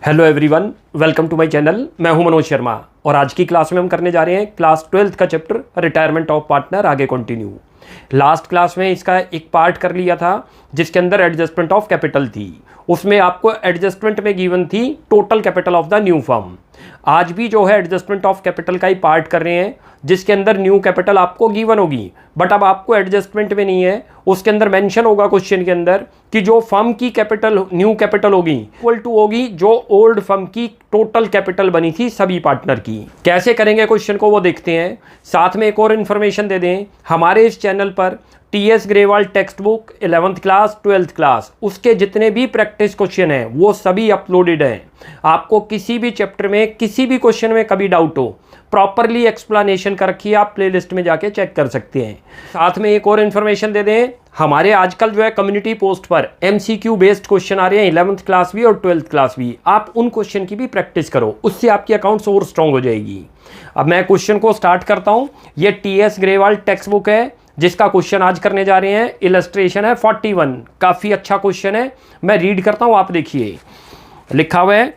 Hello everyone, welcome to my channel. मैं हूं मनोज शर्मा और आज की क्लास में हम करने जा रहे हैं क्लास 12th का चैप्टर रिटायरमेंट ऑफ पार्टनर। आगे कंटिन्यू। लास्ट क्लास में इसका एक पार्ट कर लिया था जिसके अंदर एडजस्टमेंट ऑफ कैपिटल थी। उसमें आपको एडजस्टमेंट में गिवन थी total capital of the new firm. आज भी जो है एडजस्टमेंट ऑफ कैपिटल का ही पार्ट कर रहे हैं जिसके अंदर न्यू कैपिटल आपको गिवन होगी, बट अब आपको एडजस्टमेंट में नहीं है। उसके अंदर मेंशन होगा क्वेश्चन के अंदर कि जो फर्म की कैपिटल न्यू कैपिटल होगी इक्वल टू होगी जो ओल्ड फर्म की टोटल कैपिटल बनी थी सभी पार्टनर की। कैसे करेंगे क्वेश्चन को वो देखते हैं। साथ में एक और इन्फॉर्मेशन दे दें, हमारे इस चैनल पर TS Grewal textbook 11th class 12th class उसके जितने भी प्रैक्टिस क्वेश्चन हैं वो सभी अपलोडेड हैं। आपको किसी भी चैप्टर में किसी भी क्वेश्चन में कभी डाउट हो, प्रॉपरली एक्सप्लेनेशन कर रखी है, आप प्लेलिस्ट में जाके चेक कर सकते हैं। साथ में एक और इन्फॉर्मेशन दे दें, हमारे आजकल जो है कम्युनिटी पोस्ट पर एमसीक्यू बेस्ड क्वेश्चन आ रहे हैं 11th क्लास भी और 12th क्लास भी। आप उन क्वेश्चन की भी प्रैक्टिस करो, उससे आपकी अकाउंट्स और स्ट्रॉन्ग हो जाएगी। अब मैं क्वेश्चन को स्टार्ट करता हूँ। ये टीएस ग्रेवाल टेक्स्ट बुक है जिसका क्वेश्चन आज करने जा रहे हैं। इलस्ट्रेशन है 41, काफ़ी अच्छा क्वेश्चन है। मैं रीड करता हूँ, आप देखिए। लिखा हुआ है,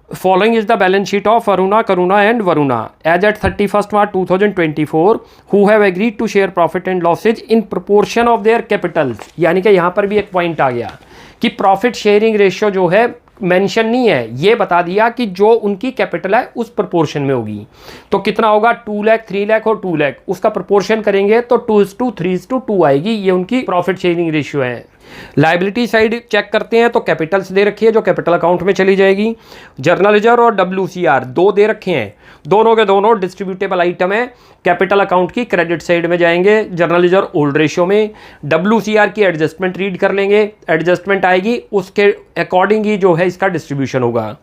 Following is the balance sheet of Aruna, Karuna and Varuna as at 31st March 2024 who have agreed to share profit and losses in proportion of their capitals। यानी कि यहाँ पर भी एक पॉइंट आ गया कि प्रॉफिट शेयरिंग रेशियो जो है मेंशन नहीं है, ये बता दिया कि जो उनकी कैपिटल है उस प्रोपोर्शन में होगी। तो कितना होगा, 2 लाख, 3 लाख और 2 लाख, उसका प्रोपोर्शन करेंगे तो 2:3:2 आएगी। ये उनकी प्रॉफिट शेयरिंग रेशियो है। लाइबिलिटी साइड चेक करते हैं तो कैपिटल्स दे रखी है जो कैपिटल अकाउंट में चली जाएगी। जर्नल रिजर्व और WCR दो दे रखे हैं, दोनों के दोनों डिस्ट्रीब्यूटेबल आइटम है, कैपिटल अकाउंट की क्रेडिट साइड में जाएंगे। जर्नल रिजर्व ओल्ड रेशियो में, WCR की एडजस्टमेंट रीड कर लेंगे, एडजस्टमेंट आएगी उसके अकॉर्डिंग ही जो है इसका डिस्ट्रीब्यूशन होगा।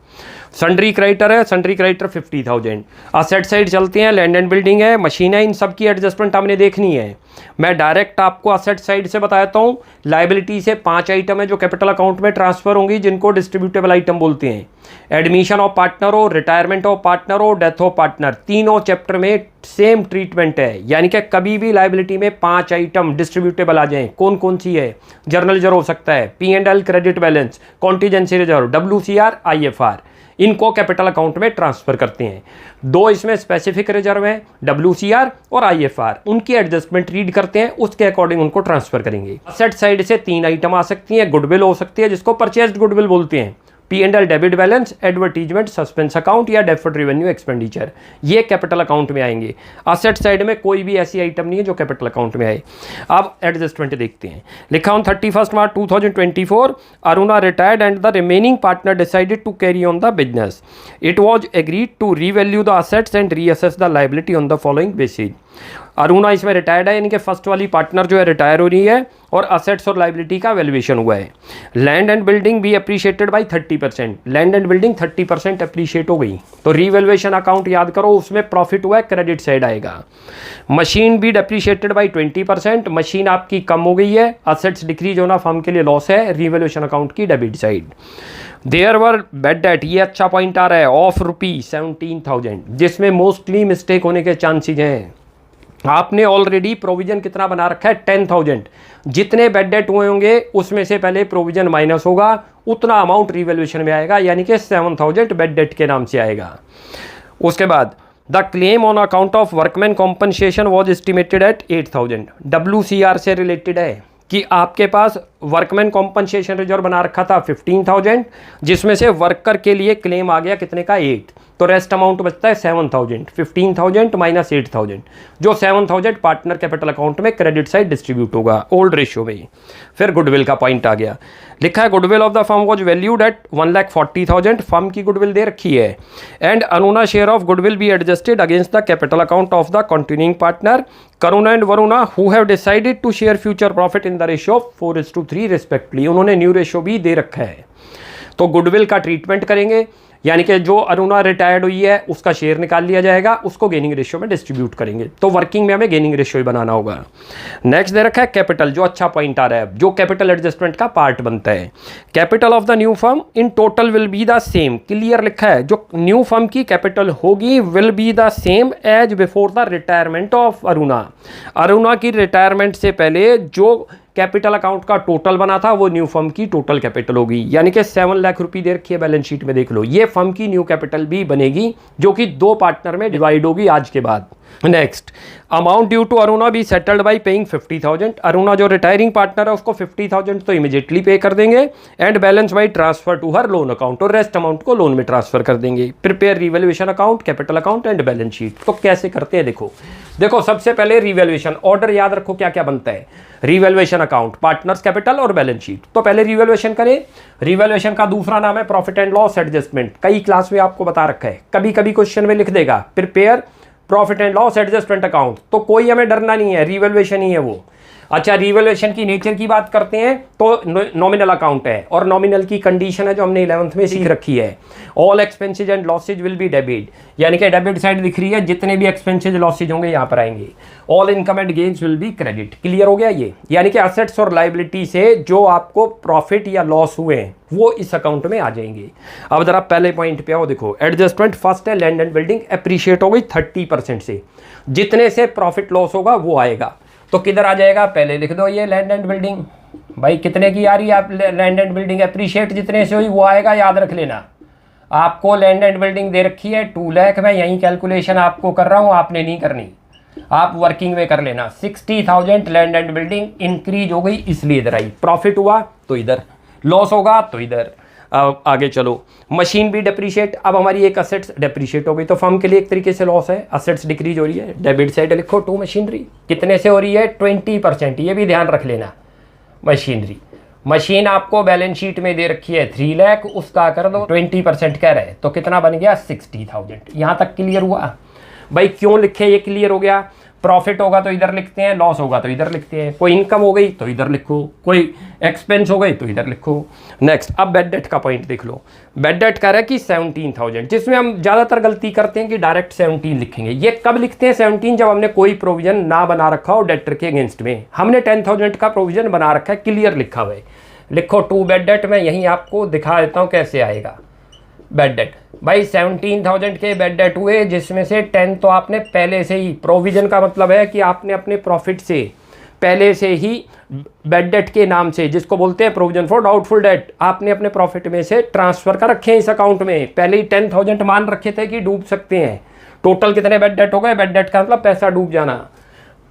सन्ड्री क्रेडिटर है, सन्ड्री क्रेडिटर 50,000। असेट साइड चलते हैं, लैंड एंड बिल्डिंग है, मशीन है, इन सब की एडजस्टमेंट हमने देखनी है। मैं डायरेक्ट आपको असेट साइड से बताता हूँ। लाइबिलिटी से 5 आइटम है जो कैपिटल अकाउंट में ट्रांसफर होंगी जिनको डिस्ट्रीब्यूटेबल आइटम बोलते हैं। एडमिशन ऑफ पार्टनर हो, रिटायरमेंट ऑफ पार्टनर हो, डेथ ऑफ पार्टनर, तीनों चैप्टर में सेम ट्रीटमेंट है। यानी कि कभी भी लाइबिलिटी में 5 आइटम डिस्ट्रीब्यूटेबल आ जाएं, कौन कौन सी है, जर्नल रिजर्व हो सकता है, P&L credit balance, contingency reserve, WCR, IFR, इनको कैपिटल अकाउंट में ट्रांसफर करते हैं। दो इसमें स्पेसिफिक रिजर्व हैं, WCR और IFR, उनकी एडजस्टमेंट रीड करते हैं, उसके अकॉर्डिंग उनको ट्रांसफर करेंगे। असेट साइड से 3 आइटम आ सकती हैं। गुडविल हो सकती है जिसको परचेज्ड गुडविल बोलते हैं, P&L debit balance, advertisement, suspense account या डेफर्ड रेवेन्यू एक्सपेंडिचर, ये कैपिटल अकाउंट में आएंगे। असेट साइड में कोई भी ऐसी आइटम नहीं है जो कैपिटल अकाउंट में आए। अब एडजस्टमेंट देखते हैं। लिखा on 31st March 2024 Aruna retired and the remaining partner decided to carry on the business. It was agreed to revalue the assets and reassess the liability on the following basis. Aruna इसमें retired है, यानी कि first वाली partner जो है retire हो रही है और असेट्स और लाइबिलिटी का वैल्यूएशन हुआ है। लैंड एंड बिल्डिंग भी appreciated by 30%। Land and building 30% appreciate हो गई तो रीवैल्यूएशन अकाउंट याद करो, उसमें प्रॉफिट हुआ है, क्रेडिट साइड आएगा। मशीन भी डेप्रिशिएटेड बाई 20%। मशीन आपकी कम हो गई है, असेट्स डिक्रीज होना फर्म के लिए लॉस है, रीवैल्यूएशन अकाउंट की debit side. There were bad debt, ये अच्छा पॉइंट आ रहा है, ऑफ ₹17,000, जिसमें मोस्टली मिस्टेक होने के चांसेज हैं। आपने ऑलरेडी प्रोविजन कितना बना रखा है, 10,000। जितने बेड डेट हुए होंगे उसमें से पहले प्रोविजन माइनस होगा, उतना अमाउंट रिवैल्यूएशन में आएगा, यानी कि 7,000 बेड डेट के नाम से आएगा। उसके बाद the claim on account of workman compensation was estimated at 8,000। WCR से रिलेटेड है कि आपके पास वर्कमैन कॉम्पनसेशन रिजर्व बना रखा था 15,000, जिसमें से वर्कर के लिए क्लेम आ गया कितने का, 8, तो रेस्ट अमाउंट बचता है 7,000। 15,000 माइनस 8,000, जो 7,000 पार्टनर कैपिटल अकाउंट में क्रेडिट साइड डिस्ट्रीब्यूट होगा ओल्ड रेशियो में। फिर गुडविल का पॉइंट आ गया। लिखा है goodwill of the firm was valued at 1,40,000। Firm की गुडविल दे रखी है and Aruna share of goodwill be adjusted against the capital account of the continuing partner Karuna and Varuna who have decided to share future profit in the ratio of 4:3 respectively. उन्होंने new ratio भी दे रखा है। तो goodwill का treatment करेंगे, यानी कि जो अरुणा रिटायर्ड हुई है उसका शेयर निकाल लिया जाएगा, उसको गेनिंग रेशियो में डिस्ट्रीब्यूट करेंगे। तो वर्किंग में हमें गेनिंग रेशियो ही बनाना होगा। नेक्स्ट दे रखा है कैपिटल, जो अच्छा पॉइंट आ रहा है, जो कैपिटल एडजस्टमेंट का पार्ट बनता है। Capital of the new firm in total will be the same, clear लिखा है, जो न्यू फर्म की कैपिटल होगी will be the same as before the retirement of Aruna. Aruna की रिटायरमेंट से पहले जो कैपिटल अकाउंट का टोटल बना था वो न्यू फर्म की टोटल कैपिटल होगी, यानी कि 7 लाख रुपये दे रखी है बैलेंस शीट में, देख लो ये फर्म की न्यू कैपिटल भी बनेगी जो कि 2 पार्टनर में डिवाइड होगी आज के बाद। Next, amount due to Aruna be settled by paying 50,000। Aruna जो रिटायरिंग पार्टनर है उसको 50,000 तो इमीडिएटली पे कर देंगे and balance by transfer to her loan account, और रेस्ट अमाउंट को लोन में ट्रांसफर कर देंगे। Prepare revaluation account, capital account and balance sheet. तो कैसे करते हैं देखो सबसे पहले रिवैल्यूएशन ऑर्डर याद रखो क्या क्या बनता है। रिवैल्यूएशन अकाउंट, पार्टनर्स कैपिटल और बैलेंस शीट। तो पहले रिवैल्यूएशन करें। रिवैल्यूएशन का दूसरा नाम है प्रॉफिट एंड लॉस एडजस्टमेंट। कई क्लास में आपको बता रखा है, कभी कभी क्वेश्चन में लिख देगा prepare profit and loss adjustment account, तो कोई हमें डरना नहीं है, रिवैल्यूएशन ही है वो। अच्छा, रिवैल्यूएशन की नेचर की बात करते हैं तो नॉमिनल अकाउंट है, और नॉमिनल की कंडीशन है जो हमने 11th में सीख रखी है, all expenses and losses will be debit, यानी कि डेबिट साइड दिख रही है, जितने भी एक्सपेंसेज लॉसेज होंगे यहाँ पर आएंगे। All income and gains will be credit. Clear हो गया ये, यानी कि असेट्स और लायबिलिटी से जो आपको प्रॉफिट या लॉस हुए हैं वो इस अकाउंट में आ जाएंगे। अब जरा पहले पॉइंट पे आओ, देखो एडजस्टमेंट फर्स्ट है, लैंड एंड बिल्डिंग एप्रिशिएट हो गई 30% से, जितने से प्रॉफिट लॉस होगा वो आएगा। तो किधर आ जाएगा, पहले लिख दो ये लैंड एंड बिल्डिंग, भाई कितने की आ रही है आप लैंड एंड बिल्डिंग, एप्रिशिएट जितने से हुई वो आएगा, याद रख लेना। आपको लैंड एंड बिल्डिंग दे रखी है 2 लाख, मैं यही कैलकुलेशन आपको कर रहा हूँ, आपने नहीं करनी, आप वर्किंग में कर लेना। 60,000 लैंड एंड बिल्डिंग इंक्रीज हो गई इसलिए इधर आई, प्रॉफिट हुआ तो इधर, लॉस होगा तो इधर। आगे चलो, मशीन भी डेप्रीशिएट, अब हमारी एक असेट्स डेप्रीशिएट हो गई तो फर्म के लिए एक तरीके से लॉस है, असेट्स डिक्रीज हो रही है। डेबिट साइड लिखो टू मशीनरी, कितने से हो रही है 20%, ये भी ध्यान रख लेना। मशीनरी, मशीन आपको बैलेंस शीट में दे रखी है 3 लाख, उसका कर दो 20% कह रहे हैं तो कितना बन गया 60,000। यहाँ तक क्लियर हुआ भाई, क्यों लिखे ये क्लियर हो गया। प्रॉफिट होगा तो इधर लिखते हैं, लॉस होगा तो इधर लिखते हैं, कोई इनकम हो गई तो इधर लिखो, कोई एक्सपेंस हो गई तो इधर लिखो। नेक्स्ट, अब बैड डेट का पॉइंट देख लो। बैड डेट कह रहा है कि 17,000, जिसमें हम ज़्यादातर गलती करते हैं कि डायरेक्ट 17 लिखेंगे। ये कब लिखते हैं 17, जब हमने कोई प्रोविजन ना बना रखा हो डेटर के अगेंस्ट में। हमने 10,000 का प्रोविजन बना रखा है, क्लियर लिखा हुआ है, लिखो टू बैड डेट। मैं यहीं आपको दिखा देता हूँ कैसे आएगा बैड डेट। भाई 17,000 के बैड डेट हुए, जिसमें से 10 तो आपने पहले से ही, प्रोविजन का मतलब है कि आपने अपने प्रॉफिट से पहले से ही बैड डेट के नाम से, जिसको बोलते हैं प्रोविजन फॉर डाउटफुल डेट, आपने अपने प्रॉफिट में से ट्रांसफर कर रखे हैं इस अकाउंट में। पहले ही 10,000 मान रखे थे कि डूब सकते हैं। टोटल कितने बैड डेट हो गए, बैड डेट का मतलब पैसा डूब जाना,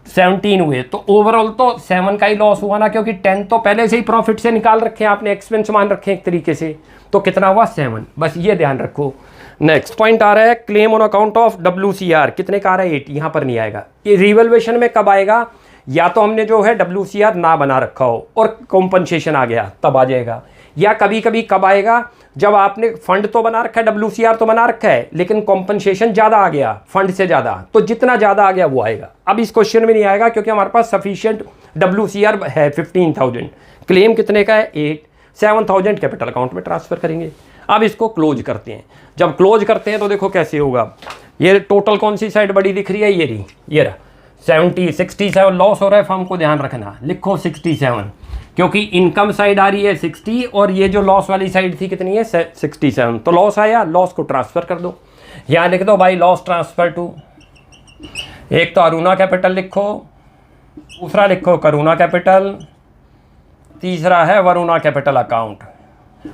17 हुए। तो ओवरऑल तो 7 का ही लॉस हुआ ना, क्योंकि 10 तो पहले से ही प्रॉफिट से निकाल रखे हैं आपने, एक्सपेंस मान रखे हैं एक तरीके से, तो कितना हुआ 7, बस ये ध्यान रखो। नेक्स्ट पॉइंट आ रहा है claim on account of WCR, कितने का आ रहा है 8, यहाँ पर नहीं आएगा। ये रिवैल्यूएशन में कब आएगा, या तो हमने जो है WCR ना बना रखा हो और कॉम्पनसेशन आ गया तब आ जाएगा, या कभी कभी कब आएगा जब आपने फंड तो बना रखा है, WCR तो बना रखा है, लेकिन कॉम्पनसेशन ज़्यादा आ गया फंड से ज़्यादा, तो जितना ज़्यादा आ गया वो आएगा। अब इस क्वेश्चन में नहीं आएगा क्योंकि हमारे पास सफिशिएंट WCR है 15,000, क्लेम कितने का है 8, 7,000 कैपिटल अकाउंट में ट्रांसफर करेंगे। अब इसको क्लोज करते हैं। जब क्लोज करते हैं तो देखो कैसे होगा, ये टोटल कौन सी साइड बड़ी दिख रही है, ये रही, ये रहा 67 लॉस हो रहा है फर्म को, ध्यान रखना, लिखो 67, क्योंकि इनकम साइड आ रही है 60 और ये जो लॉस वाली साइड थी कितनी है 67, तो लॉस आया, लॉस को ट्रांसफर कर दो। यहाँ लिख दो भाई लॉस ट्रांसफर टू, एक तो अरुणा कैपिटल लिखो, दूसरा लिखो करुणा कैपिटल, तीसरा है वरुणा कैपिटल अकाउंट,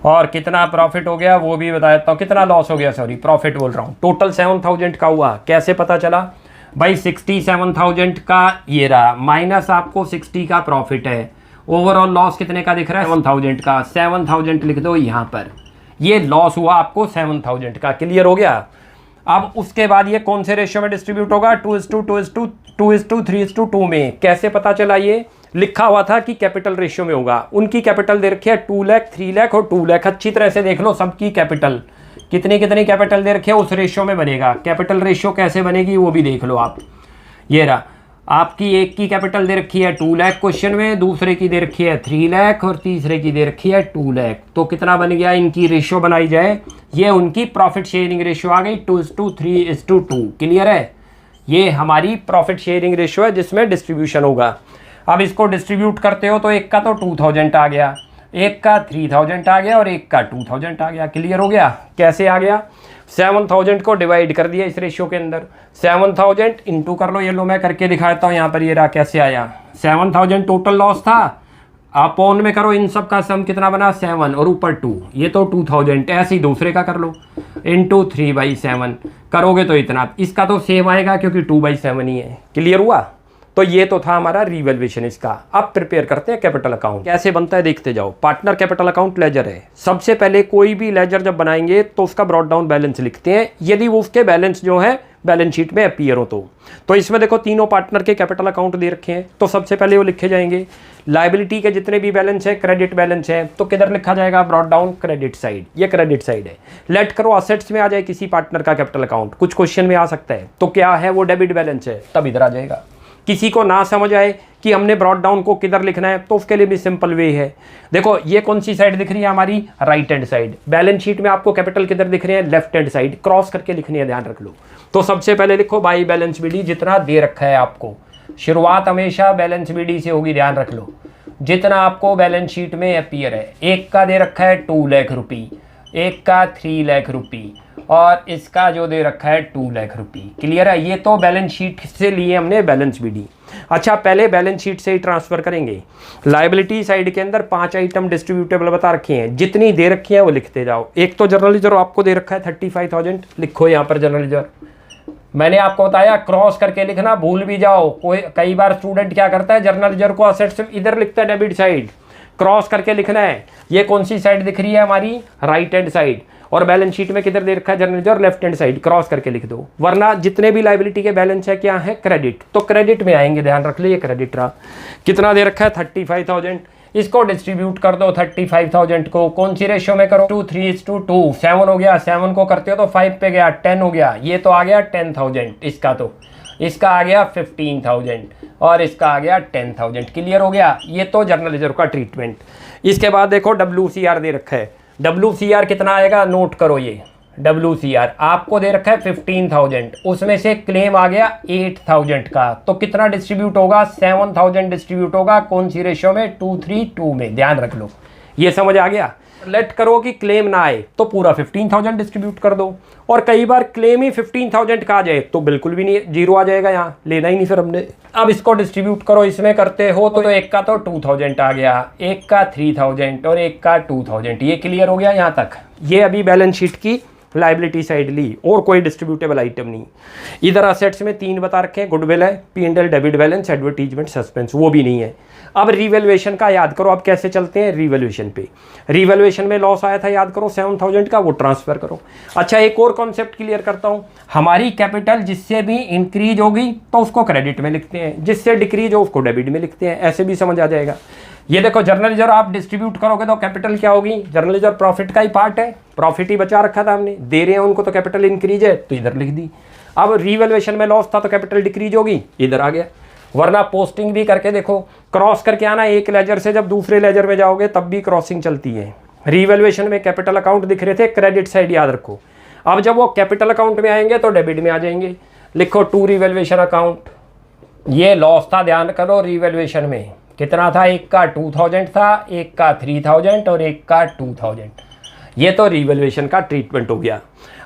और कितना प्रॉफिट हो गया वो भी बता देता हूँ, कितना लॉस हो गया, सॉरी प्रॉफिट बोल रहा हूँ। टोटल 7,000 का हुआ, कैसे पता चला भाई 67,000 का ये रहा, माइनस आपको 60 का प्रॉफिट है, ओवरऑल लॉस कितने का दिख रहा है 7,000 का, 7,000 लिख दो यहाँ पर, ये लॉस हुआ आपको 7,000 का। क्लियर हो गया। अब उसके बाद ये कौन से रेशियो में डिस्ट्रीब्यूट होगा, 2:2:2:3:2 में। कैसे पता चला, ये लिखा हुआ था कि कैपिटल रेशियो में होगा। उनकी कैपिटल दे रखी है 2 लाख, 3 लाख और 2 लाख, अच्छी तरह से देख लो सबकी कैपिटल कितनी कितनी कैपिटल दे रखी है, उस रेशियो में बनेगा। कैपिटल रेशियो कैसे बनेगी वो भी देख लो आप, ये रहा आपकी एक की कैपिटल दे रखी है 2 लाख क्वेश्चन में, दूसरे की दे रखी है 3 लाख और तीसरे की दे रखी है 2 लाख। तो कितना बन गया, इनकी रेशियो बनाई जाए, ये उनकी प्रॉफिट शेयरिंग रेशियो आ गई 2:3:2। क्लियर है, ये हमारी प्रॉफिट शेयरिंग रेशियो है जिसमें डिस्ट्रीब्यूशन होगा। अब इसको डिस्ट्रीब्यूट करते हो तो एक का तो 2,000 आ गया, एक का 3,000 आ गया और एक का 2,000 आ गया। क्लियर हो गया, कैसे आ गया, 7,000 को डिवाइड कर दिया इस रेशियो के अंदर, 7,000 इंटू कर लो, ये लो मैं करके दिखाता हूँ यहाँ पर, ये रहा कैसे आया, 7,000 टोटल लॉस था, अपॉन में करो, इन सब का सम कितना बना 7 और ऊपर 2, ये तो 2000। ऐसे ही दूसरे का कर लो, इंटू 3/7 करोगे तो इतना, इसका तो सेम आएगा क्योंकि 2/7 ही है। क्लियर हुआ? तो ये तो था हमारा रिवैल्यूएशन इसका। अब प्रिपेयर करते हैं कैपिटल अकाउंट। कैसे बनता है देखते जाओ। पार्टनर कैपिटल अकाउंट लेजर है। सबसे पहले कोई भी लेजर जब बनाएंगे तो उसका ब्रॉट डाउन बैलेंस लिखते हैं, यदि वो उसके बैलेंस जो है बैलेंस शीट में अपीयर हो तो इसमें देखो तीनों पार्टनर के कैपिटल अकाउंट दे रखे हैं, तो सबसे पहले वो लिखे जाएंगे। लायबिलिटी के जितने भी बैलेंस है, क्रेडिट बैलेंस है, तो किधर लिखा जाएगा? ब्रॉट डाउन क्रेडिट साइड, ये क्रेडिट साइड है। लेट करो असेट्स में आ जाए किसी पार्टनर का कैपिटल अकाउंट, कुछ क्वेश्चन में आ सकता है, तो क्या है वो डेबिट बैलेंस है, तब इधर आ जाएगा। किसी को ना समझ आए कि हमने ब्रॉट डाउन को किधर लिखना है, तो उसके लिए भी सिंपल वे है। देखो ये कौन सी साइड दिख रही है हमारी? Right hand side. Balance sheet में आपको कैपिटल किधर दिख रहे हैं? Left hand side. क्रॉस करके लिखनी है, ध्यान रख लो। तो सबसे पहले लिखो बाई बैलेंस बीडी, जितना दे रखा है आपको। शुरुआत हमेशा बैलेंस बीडी से होगी, ध्यान रख लो। जितना आपको बैलेंस शीट में अपीयर है, एक का दे रखा है 2 लाख रुपये, एक का 3 लाख रुपये, और इसका जो दे रखा है 2 लाख रुपये। क्लियर है? ये तो बैलेंस शीट से लिए हमने बैलेंस बीडी। अच्छा, पहले बैलेंस शीट से ही ट्रांसफर करेंगे। लायबिलिटी साइड के अंदर 5 आइटम डिस्ट्रीब्यूटेबल बता रखे हैं, जितनी दे रखी है वो लिखते जाओ। एक तो जर्नल लेजर आपको दे रखा है 35,000, लिखो यहाँ पर जर्नल लेजर। मैंने आपको बताया क्रॉस करके लिखना, भूल भी जाओ। कई बार स्टूडेंट क्या करता है, जर्नल लेजर को असेट्स इधर लिखता है डेबिट साइड, क्रॉस करके लिखना है। ये कौन सी साइड दिख रही है हमारी? Right hand side. और बैलेंस शीट में किधर दे रखा है? Journal ledger left hand side, cross करके लिख दो। वरना जितने भी लायबिलिटी के बैलेंस है क्या है? क्रेडिट, तो क्रेडिट में आएंगे, ध्यान रख लीजिए। क्रेडिट रहा, कितना दे रखा है? 35,000। इसको डिस्ट्रीब्यूट कर दो 35,000 को। कौन सी रेशियो में करो? 2:3:2। 7 हो गया, 7 को करते हो तो 5 पे गया, 10 हो गया। ये तो आ गया 10,000 इसका, तो इसका आ गया 15,000 और इसका आ गया 10,000। क्लियर हो गया? ये तो जर्नल लेजर का ट्रीटमेंट। इसके बाद देखो WCR दे रखा है। WCR कितना आएगा? नोट करो, ये WCR आपको दे रखा है 15,000, उसमें से क्लेम आ गया 8,000 का, तो कितना डिस्ट्रीब्यूट होगा? 7,000 डिस्ट्रीब्यूट होगा। कौन सी रेशियो में? 2:3:2 में, ध्यान रख लो। ये समझ आ गया? लेट करो कि क्लेम ना आए तो पूरा 15,000 डिस्ट्रीब्यूट कर दो, और कई बार क्लेम ही 15,000 का आ जाए तो बिल्कुल भी नहीं, जीरो आ जाएगा, यहाँ लेना ही नहीं फिर हमने। अब इसको डिस्ट्रीब्यूट करो, इसमें करते हो तो एक का तो 2,000 आ गया, एक का 3,000 और एक का 2,000। ये क्लियर हो गया यहाँ तक? ये अभी बैलेंस शीट की लायबिलिटी साइड ली, और कोई डिस्ट्रीब्यूटेबल आइटम नहीं। इधर असेट्स में 3 बता रखे हैं, गुडविल है, P&L, debit balance, advertisement, suspense, वो भी नहीं है। अब रिवैल्यूएशन का याद करो। अब कैसे चलते हैं रिवैल्यूएशन पे? रिवैल्यूएशन में लॉस आया था, याद करो 7,000 का, वो ट्रांसफर करो। अच्छा, एक और कॉन्सेप्ट क्लियर करता हूँ। हमारी कैपिटल जिससे भी इंक्रीज होगी तो उसको क्रेडिट में लिखते हैं, जिससे डिक्रीज हो उसको डेबिट में लिखते हैं, ऐसे भी समझ आ जाएगा। ये देखो जर्नल लेजर आप डिस्ट्रीब्यूट करोगे तो कैपिटल क्या होगी? जर्नल लेजर प्रॉफिट का ही पार्ट है, प्रॉफिट ही बचा रखा था हमने, दे रहे हैं उनको तो कैपिटल इंक्रीज है, तो इधर लिख दी। अब रिवैल्यूएशन में लॉस था तो कैपिटल डिक्रीज होगी, इधर आ गया। वरना पोस्टिंग भी करके देखो, क्रॉस करके आना, एक लेजर से जब दूसरे लेजर में जाओगे तब भी क्रॉसिंग चलती है। रिवैल्यूएशन में कैपिटल अकाउंट दिख रहे थे, क्रेडिट साइड याद रखो। अब जब वो कैपिटल अकाउंट में आएंगे तो डेबिट में आ जाएंगे। लिखो 2 रिवैल्यूएशन अकाउंट। ये लॉस था, ध्यान करो। रिवैल्यूएशन में कितना था? एक का 2,000 था, एक का 3,000 और एक का 2,000। ये तो रिवैल्यूएशन का ट्रीटमेंट हो गया।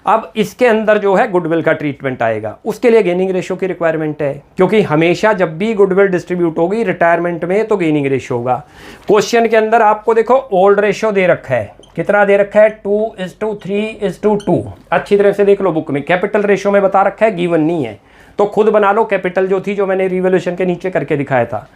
अब इसके अंदर जो है गुडविल का ट्रीटमेंट आएगा, उसके लिए गेनिंग रेशियो की रिक्वायरमेंट है, क्योंकि हमेशा जब भी गुडविल डिस्ट्रीब्यूट होगी रिटायरमेंट में तो गेनिंग रेशियो होगा। क्वेश्चन के अंदर आपको देखो ओल्ड रेशियो दे रखा है, कितना दे रखा है? 2:3:2। अच्छी तरह से देख लो बुक में, कैपिटल रेशियो में बता रखा है, गिवन नहीं है, तो खुद बना लो कैपिटल जो थी, जो मैंने रिवैल्यूएशन के नीचे करके दिखाया था।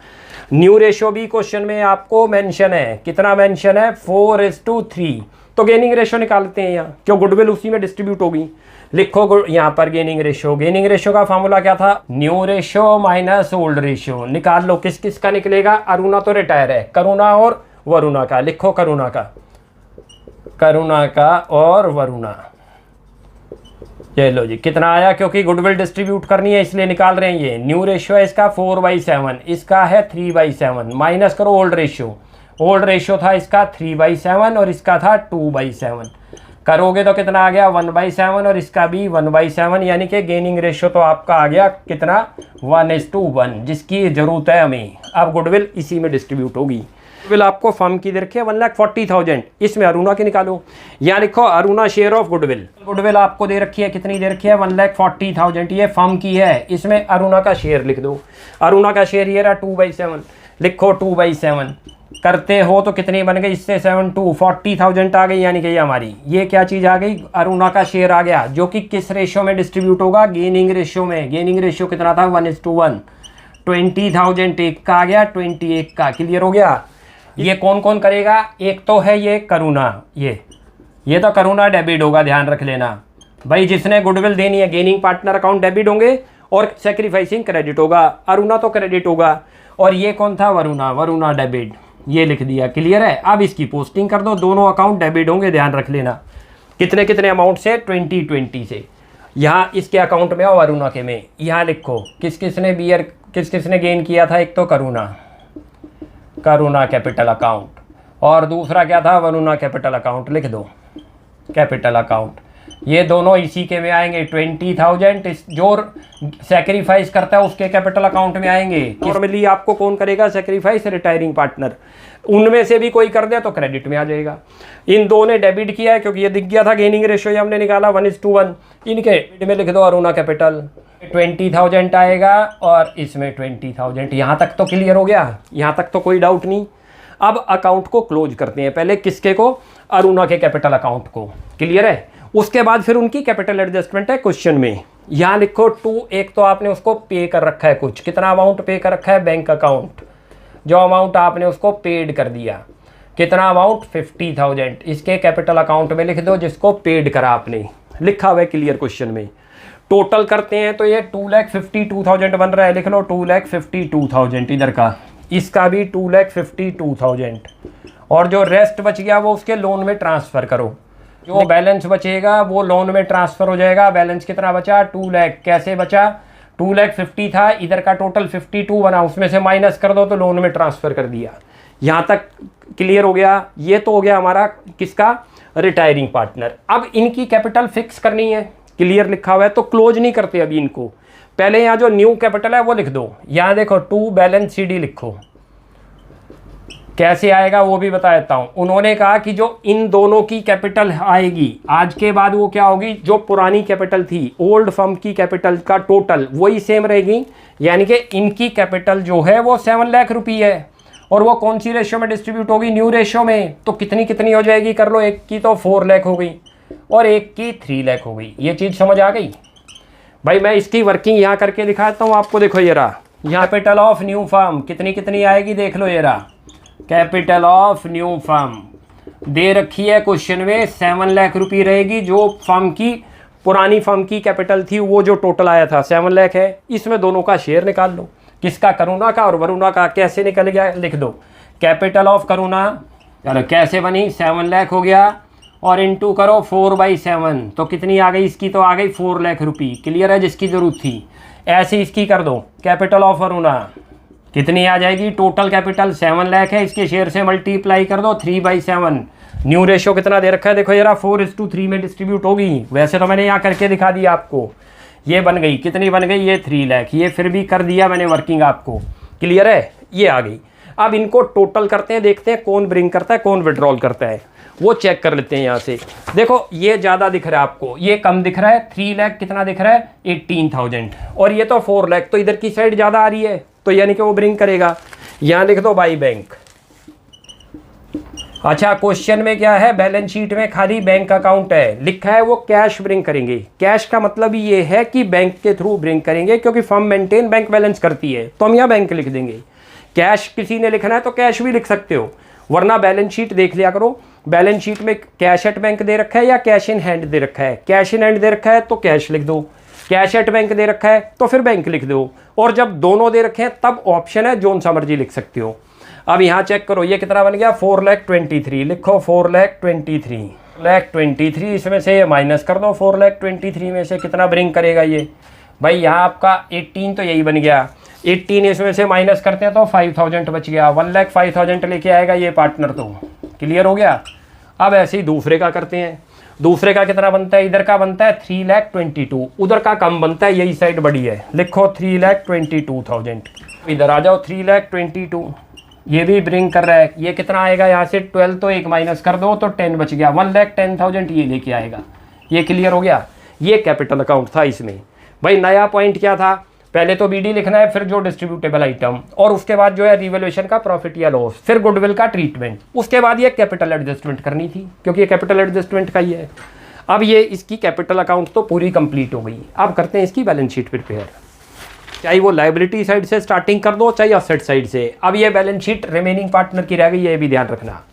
न्यू रेशियो भी क्वेश्चन में आपको मेंशन है, कितना मेंशन है? 4:3। तो गेनिंग रेशियो निकालते हैं यहाँ, क्यों? गुडविल उसी में डिस्ट्रीब्यूट होगी। लिखो यहाँ पर गेनिंग रेशियो। गेनिंग रेशियो का फॉर्मूला क्या था? New ratio minus old ratio. निकाल लो किस किस का निकलेगा। अरुणा तो रिटायर है, करुणा और वरुणा का। लिखो करुणा का और वरुणा। ये लो जी, कितना आया? क्योंकि गुडविल डिस्ट्रीब्यूट करनी है इसलिए निकाल रहे हैं। ये न्यू रेशियो है इसका 4/7, इसका है 3/7। माइनस करो ओल्ड रेशियो। ओल्ड रेशियो था इसका 3/7 और इसका था 2/7। करोगे तो कितना आ गया? 1/7 और इसका भी 1/7, यानी कि गेनिंग रेशियो तो आपका आ गया कितना? 1:1, जिसकी जरूरत है हमें। अब गुडविल इसी में डिस्ट्रीब्यूट होगी। गुडविल आपको फर्म की दे रखी है 1,40,000, इसमें अरुणा की निकालो। यहाँ लिखो Aruna share of goodwill. Goodwill आपको दे रखी है, कितनी दे रखी है? 1,40,000। ये फर्म की है, इसमें अरुणा का शेयर लिख दो। अरुणा का शेयर ये रहा 2/7। लिखो 2/7। करते हो तो कितनी बन गई, इससे 7 2 40,000 आ गई, यानी कि ये हमारी ये क्या चीज़ आ गई, अरुणा का शेयर आ गया, जो कि किस रेशियो में डिस्ट्रीब्यूट होगा, गेनिंग रेशियो में। गेनिंग रेशियो कितना था, 1:1। 20,000 एक का आ गया, 21 का। क्लियर हो गया। ये कौन कौन करेगा, एक तो है ये करुणा, ये तो करुणा डेबिट होगा, ध्यान रख लेना भाई। जिसने गुडविल देनी है, गेनिंग पार्टनर अकाउंट डेबिट होंगे और सैक्रिफाइसिंग क्रेडिट होगा। अरुणा तो क्रेडिट होगा। और ये कौन था, वरुणा, वरुणा डेबिट, ये लिख दिया। क्लियर है। अब इसकी पोस्टिंग कर दो, दोनों अकाउंट डेबिट होंगे, ध्यान रख लेना। कितने कितने अमाउंट से, 2020 से। यहाँ इसके अकाउंट में और वरुणा के में, यहाँ लिखो किस किसने गेन किया था। एक तो करुणा कैपिटल अकाउंट, और दूसरा क्या था, वरुणा कैपिटल अकाउंट। लिख दो कैपिटल अकाउंट। ये दोनों इसी के में आएंगे। 20,000 जो सैक्रिफाइस करता है उसके कैपिटल अकाउंट में आएंगे। नॉर्मली आपको कौन करेगा सैक्रिफाइस, रिटायरिंग पार्टनर। उनमें से भी कोई कर दे तो क्रेडिट में आ जाएगा। इन दो ने डेबिट किया है क्योंकि ये दिख गया था, गेनिंग रेशियो ये हमने निकाला 1:1। इनके डेबिट में लिख दो अरुणा कैपिटल, 20,000 आएगा और इसमें 20,000। यहाँ तक तो क्लियर हो गया, यहाँ तक तो कोई डाउट नहीं। अब अकाउंट को क्लोज करते हैं, पहले किसके को, अरुणा के कैपिटल अकाउंट को। क्लियर है। उसके बाद फिर उनकी कैपिटल एडजस्टमेंट है क्वेश्चन में। यहाँ लिखो 2, एक तो आपने उसको पे कर रखा है कुछ, कितना अमाउंट पे कर रखा है, बैंक अकाउंट, जो अमाउंट आपने उसको पेड कर दिया। कितना अमाउंट, 50,000। इसके कैपिटल अकाउंट में लिख दो जिसको पेड करा आपने, लिखा हुआ है क्लियर क्वेश्चन में। टोटल करते हैं तो ये 2,52,000 बन रहा है। लिख लो 2,52,000 इधर का, इसका भी 2,52,000। और जो रेस्ट बच गया वो उसके लोन में ट्रांसफ़र करो। जो बैलेंस बचेगा वो लोन में ट्रांसफ़र हो जाएगा। बैलेंस कितना बचा, 2 लाख। कैसे बचा, 2,50,000 था, इधर का टोटल 52 बना, उसमें से माइनस कर दो तो लोन में ट्रांसफ़र कर दिया। यहाँ तक क्लियर हो गया। ये तो हो गया हमारा किसका, रिटायरिंग पार्टनर। अब इनकी कैपिटल फिक्स करनी है, क्लियर लिखा हुआ है, तो क्लोज नहीं करते अभी इनको। पहले यहाँ जो न्यू कैपिटल है वो लिख दो। यहाँ देखो 2 बैलेंस CD लिखो, कैसे आएगा वो भी बता देता हूँ। उन्होंने कहा कि जो इन दोनों की कैपिटल आएगी आज के बाद वो क्या होगी, जो पुरानी कैपिटल थी, ओल्ड फर्म की कैपिटल का टोटल वही सेम रहेगी। यानी कि इनकी कैपिटल जो है वो 7 लाख रुपये है, और वो कौन सी रेशियो में डिस्ट्रीब्यूट होगी, न्यू रेशियो में। तो कितनी कितनी हो जाएगी, कर लो। एक की तो 4 लाख हो गई और एक की 3 लाख हो गई। ये चीज़ समझ आ गई भाई। मैं इसकी वर्किंग यहाँ करके दिखाता हूँ आपको। देखो ये रहा, यहाँ कैपिटल ऑफ न्यू फर्म कितनी कितनी आएगी, देख लो। ये रहा कैपिटल ऑफ न्यू फर्म दे रखी है क्वेश्चन में, 7 लाख रुपये रहेगी। जो फर्म की पुरानी फर्म की कैपिटल थी वो जो टोटल आया था 7 लाख है। इसमें दोनों का शेयर निकाल लो, किसका, करुणा का और वरुणा का। कैसे निकल गया, लिख दो कैपिटल ऑफ करुणा। चलो कैसे बनी, 7 लाख हो गया और इंटू करो 4/7, तो कितनी आ गई, इसकी तो आ गई 4 लाख रुपये। क्लियर है, जिसकी जरूरत थी। ऐसे इसकी कर दो कैपिटल ऑफ वरुणा, कितनी आ जाएगी, टोटल कैपिटल 7 लाख है, इसके शेयर से मल्टीप्लाई कर दो 3/7। न्यू रेशियो कितना दे रखा है, देखो यार 4:3 में डिस्ट्रीब्यूट होगी। वैसे तो मैंने यहाँ करके दिखा दिया आपको। ये बन गई, कितनी बन गई, ये 3 लाख। ये फिर भी कर दिया मैंने वर्किंग आपको। क्लियर है, ये आ गई। अब इनको टोटल करते हैं, देखते हैं कौन ब्रिंग करता है कौन विड्रॉल करता है, वो चेक कर लेते हैं यहाँ से। देखो ये ज़्यादा दिख रहा है आपको, ये कम दिख रहा है। 3 लाख कितना दिख रहा है, 18,000, और ये तो 4 लाख, तो इधर की साइड ज़्यादा आ रही है, तो यानी कि वो ब्रिंग करेगा। यहाँ लिख दो बाई बैंक। अच्छा, क्वेश्चन में क्या है, बैलेंस शीट में खाली बैंक अकाउंट है, लिखा है वो कैश ब्रिंग करेंगे। कैश का मतलब ये है कि बैंक के थ्रू ब्रिंग करेंगे, क्योंकि फर्म मेंटेन बैंक बैलेंस करती है, तो हम यहाँ बैंक लिख देंगे। कैश किसी ने लिखना है तो कैश भी लिख सकते हो, वरना बैलेंस शीट देख लिया करो। बैलेंस शीट में कैश एट बैंक दे रखा है या कैश इन हैंड दे रखा है। कैश इन हैंड दे रखा है तो कैश लिख दो, कैश एट बैंक दे रखा है तो फिर बैंक लिख दो, और जब दोनों दे रखे हैं तब ऑप्शन है जोन सा मर्जी लिख सकते हो। अब यहाँ चेक करो, ये कितना बन गया, 4,23,000। लिखो 4,23,000, इसमें से ये माइनस कर दो। 4,23,000 में से कितना ब्रिंग करेगा ये, भाई यहाँ आपका 18 तो यही बन गया। 18 इसमें से माइनस करते हैं तो 5,000 बच गया। 1,05,000 लेके आएगा ये पार्टनर। तो क्लियर हो गया। अब ऐसे ही दूसरे का करते हैं। दूसरे का कितना बनता है, इधर का बनता है 3,22,000, उधर का कम बनता है, यही साइड बड़ी है। लिखो 3,22,000। इधर आ जाओ 3,22,000, ये भी ब्रिंग कर रहा है। ये कितना आएगा, यहाँ से 12 तो एक माइनस कर दो तो 10 बच गया। 1,10,000 ये लेके आएगा। ये क्लियर हो गया। ये कैपिटल अकाउंट था। इसमें भाई नया पॉइंट क्या था, पहले तो बीडी लिखना है, फिर जो डिस्ट्रीब्यूटेबल आइटम, और उसके बाद जो है रिवैल्यूएशन का प्रॉफिट या लॉस, फिर गुडविल का ट्रीटमेंट, उसके बाद ये कैपिटल एडजस्टमेंट करनी थी क्योंकि ये कैपिटल एडजस्टमेंट का ही है। अब ये इसकी कैपिटल अकाउंट तो पूरी कंप्लीट हो गई। अब करते हैं इसकी बैलेंस शीट प्रिपेयर, चाहे वो लायबिलिटी साइड से स्टार्टिंग कर दो चाहे असेट साइड से। अब ये बैलेंस शीट रिमेनिंग पार्टनर की रह गई, ये भी ध्यान रखना।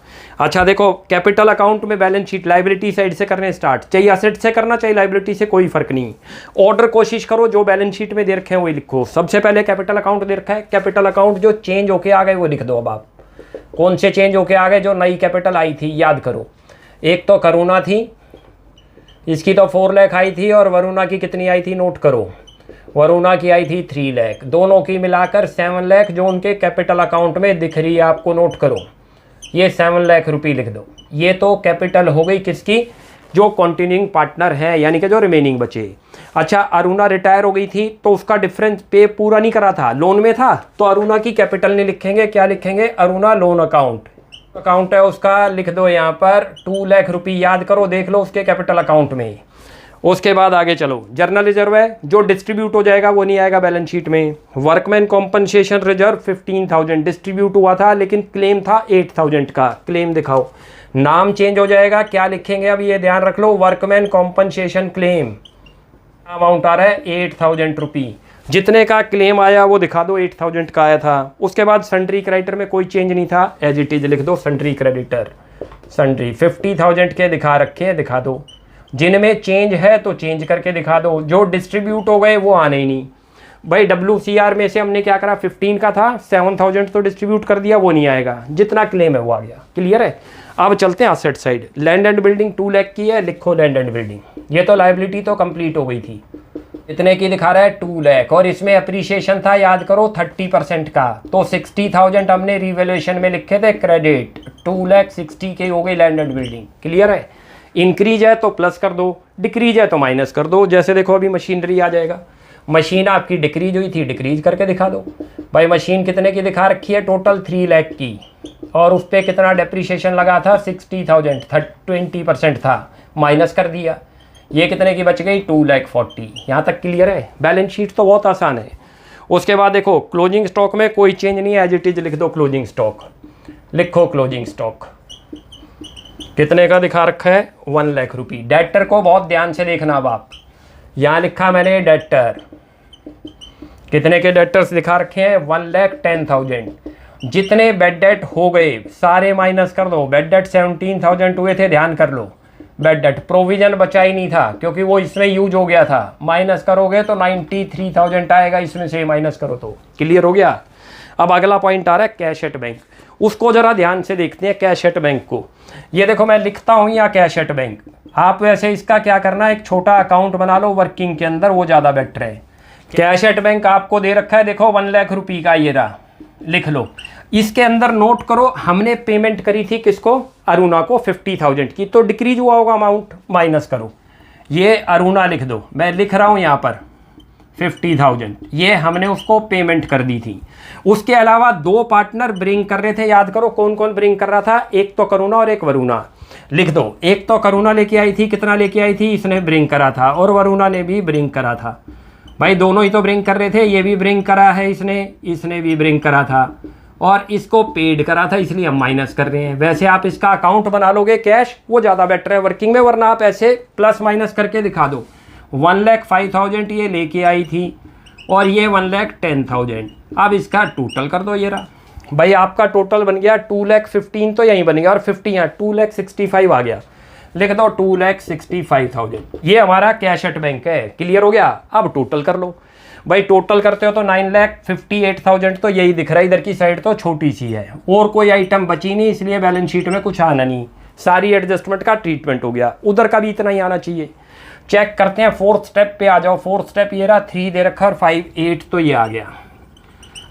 अच्छा देखो, कैपिटल अकाउंट में बैलेंस शीट लायबिलिटी साइड से करने स्टार्ट, चाहे असेट से करना चाहे लायबिलिटी से, कोई फर्क नहीं। ऑर्डर कोशिश करो जो बैलेंस शीट में दे रखे हैं वही लिखो। सबसे पहले कैपिटल अकाउंट दे रखा है, कैपिटल अकाउंट जो चेंज होके आ गए वो लिख दो। अब आप कौन से चेंज होके आ गए, जो नई कैपिटल आई थी याद करो। एक तो करुणा थी, इसकी तो 4 लाख आई थी, और वरुणा की कितनी आई थी नोट करो, वरुणा की आई थी 3 लाख, दोनों की मिलाकर 7 लाख जो उनके कैपिटल अकाउंट में दिख रही है आपको, नोट करो। ये 7 लाख रुपये लिख दो। ये तो कैपिटल हो गई किसकी, जो कंटिन्यूइंग पार्टनर है, यानी कि जो रिमेनिंग बचे। अच्छा, अरुणा रिटायर हो गई थी तो उसका डिफरेंस पे पूरा नहीं करा था, लोन में था, तो अरुणा की कैपिटल नहीं लिखेंगे, क्या लिखेंगे, अरुणा लोन अकाउंट है उसका, लिख दो यहाँ पर 2 लाख रुपये। याद करो, देख लो उसके कैपिटल अकाउंट में। उसके बाद आगे चलो, जर्नल रिजर्व है, जो डिस्ट्रीब्यूट हो जाएगा वो नहीं आएगा बैलेंस शीट में। वर्कमैन कॉम्पनसेशन रिजर्व 15,000 डिस्ट्रीब्यूट हुआ था, लेकिन क्लेम था 8,000 का, क्लेम दिखाओ। नाम चेंज हो जाएगा, क्या लिखेंगे अब ये ध्यान रख लो, वर्कमैन कॉम्पनसेशन क्लेम। अमाउंट आ रहा है 8,000 रुपये। जितने का क्लेम आया वो दिखा दो, 8,000 का आया था। उसके बाद सन्ड्री क्रेडिटर में कोई चेंज नहीं था, एज इट इज लिख दो। सन्ड्री क्रेडिटर, सन्ड्री 50,000 के दिखा रखे हैं, दिखा दो। जिनमें चेंज है तो चेंज करके दिखा दो, जो डिस्ट्रीब्यूट हो गए वो आने ही नहीं। भाई WCR में से हमने क्या करा, 15 का था, 7,000 तो डिस्ट्रीब्यूट कर दिया, वो नहीं आएगा, जितना क्लेम है वो आ गया। क्लियर है। अब चलते हैं asset side. Land and building 2 lakh की है, लिखो लैंड एंड बिल्डिंग। ये तो लायबिलिटी तो कंप्लीट हो गई थी, इतने की दिखा रहा है 2 लाख, और इसमें अप्रिसिएशन था याद करो 30% का, तो 60,000 हमने रिवैल्यूएशन में लिखे थे क्रेडिट, 2,60,000 के हो गई लैंड एंड बिल्डिंग। क्लियर है। इंक्रीज है तो प्लस कर दो, डिक्रीज है तो माइनस कर दो। जैसे देखो अभी मशीनरी आ जाएगा, मशीन आपकी डिक्रीज हुई थी, डिक्रीज करके दिखा दो। भाई मशीन कितने की दिखा रखी है, टोटल 3 लाख की, और उस पर कितना डेप्रीशिएशन लगा था 60,000, 20% था, माइनस कर दिया। ये कितने की बच गई 2,40,000। यहाँ तक क्लियर है। बैलेंस शीट तो बहुत आसान है। उसके बाद देखो क्लोजिंग स्टॉक में कोई चेंज नहीं है, एज इट इज लिख दो क्लोजिंग स्टॉक। लिखो क्लोजिंग स्टॉक कितने का दिखा रखा है 1 लाख रुपये। डेटर को बहुत ध्यान से देखना। अब आप यहाँ लिखा मैंने डेटर, कितने के डेटर्स दिखा रखे हैं 1,10,000। जितने बेड डेट हो गए सारे माइनस कर दो। बेड डेट 17,000 हुए थे, ध्यान कर लो। बेड डेट प्रोविजन बचा ही नहीं था क्योंकि वो इसमें यूज हो गया था, माइनस करोगे तो 93,000 आएगा, इसमें से माइनस करो तो। क्लियर हो गया। अब अगला पॉइंट आ रहा है कैश एट बैंक, उसको जरा ध्यान से देखते हैं। कैश एट बैंक को ये देखो मैं लिखता हूँ या कैश एट बैंक, आप वैसे इसका क्या करना है, एक छोटा अकाउंट बना लो वर्किंग के अंदर, वो ज़्यादा बेटर है। कैश एट बैंक आपको दे रखा है, देखो 1 लाख रुपये का, ये रहा, लिख लो। इसके अंदर नोट करो हमने पेमेंट करी थी किसको, अरुणा को 50,000 की, तो डिक्रीज हुआ होगा अमाउंट, माइनस करो। ये अरुणा लिख दो, मैं लिख रहा हूँ यहाँ पर 50,000, ये हमने उसको पेमेंट कर दी थी। उसके अलावा 2 पार्टनर ब्रिंग कर रहे थे, याद करो कौन कौन ब्रिंग कर रहा था, एक तो करुणा और एक वरुणा। लिख दो, एक तो करुणा लेके आई थी, कितना लेके आई थी, इसने ब्रिंग करा था, और वरुणा ने भी ब्रिंग करा था। भाई दोनों ही तो ब्रिंग कर रहे थे, ये भी ब्रिंग करा है इसने भी ब्रिंग करा था, और इसको पेड करा था, इसलिए हम माइनस कर रहे हैं। वैसे आप इसका अकाउंट बना लोगे कैश, वो ज़्यादा बेटर है वर्किंग में, वरना आप ऐसे प्लस माइनस करके दिखा दो। 1,05,000 ये लेके आई थी, और ये 1,10,000। अब इसका टोटल कर दो, ये रहा। भाई आपका टोटल बन गया 2,15,000, तो यहीं बन गया, और 50 यहाँ 2,65,000 आ गया। लिख दो 2,65,000। ये हमारा कैश एट बैंक है। क्लियर हो गया। अब टोटल कर लो। भाई टोटल करते हो तो 9,58,000 तो यही दिख रहा है, इधर की साइड तो छोटी सी है, और कोई आइटम बची नहीं, इसलिए बैलेंस शीट में कुछ आना नहीं, सारी एडजस्टमेंट का ट्रीटमेंट हो गया। उधर का भी इतना ही आना चाहिए। चेक करते हैं, 4th स्टेप पे आ जाओ। 4th स्टेप ये रहा, 3 दे रखा और 5 8, तो ये आ गया।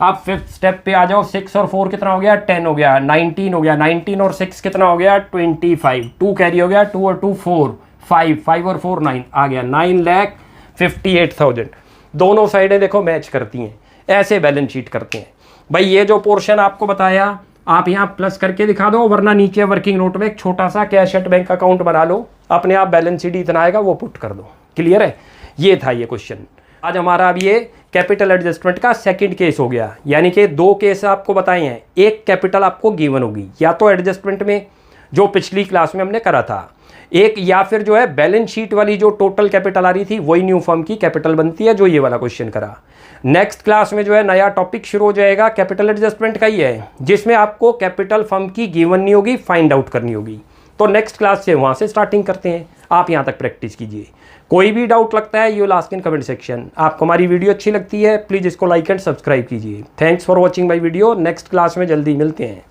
अब 5th स्टेप पे आ जाओ, 6 और 4 कितना हो गया, 10 हो गया, 19 हो गया, 19 और 6 कितना हो गया, 25, 2 कैरी हो गया, 2 और 2 4, 5 और 4 9 आ गया, 9,58,000। दोनों साइडें देखो मैच करती हैं, ऐसे बैलेंस शीट करते हैं। भाई ये जो पोर्शन आपको बताया आप यहाँ प्लस करके दिखा दो, वरना नीचे वर्किंग नोट में एक छोटा सा कैश एट बैंक अकाउंट बना लो, अपने आप बैलेंस शीट इतना आएगा वो पुट कर दो। क्लियर है। ये था ये क्वेश्चन। आज हमारा अब ये कैपिटल एडजस्टमेंट का सेकंड केस हो गया, यानी कि दो केस आपको बताए हैं, एक कैपिटल आपको गिवन होगी या तो एडजस्टमेंट में जो पिछली क्लास में हमने करा था, एक या फिर जो है बैलेंस शीट वाली जो टोटल कैपिटल आ रही थी वही न्यू फर्म की कैपिटल बनती है, जो ये वाला क्वेश्चन करा। नेक्स्ट क्लास में जो है नया टॉपिक शुरू हो जाएगा, कैपिटल एडजस्टमेंट का ही है, जिसमें आपको कैपिटल फर्म की गिवन नहीं होगी, फाइंड आउट करनी होगी। तो नेक्स्ट क्लास से वहाँ से स्टार्टिंग करते हैं, आप यहाँ तक प्रैक्टिस कीजिए। कोई भी डाउट लगता है you will ask in comment section. आपको हमारी वीडियो अच्छी लगती है प्लीज़ इसको लाइक एंड सब्सक्राइब कीजिए। Thanks for watching my video. Next class में जल्दी मिलते हैं।